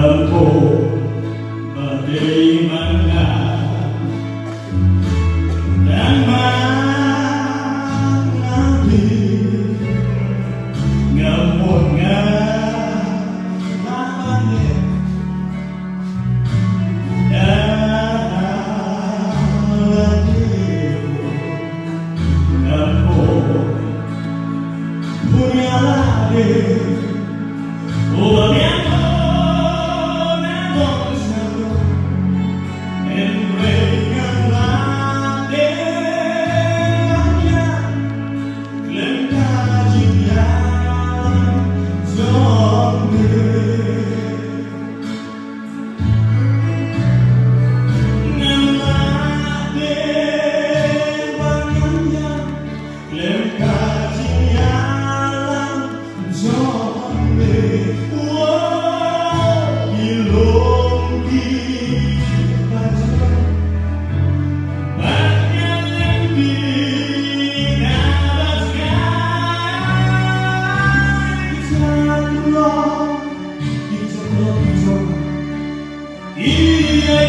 ngập và đi mang đang mang đi ngập một ngàn ban đêm đã ngập một punya lagi. Oh, bientôt, n'importe où, en regalarte mañana, lentamente sonreír. Y hay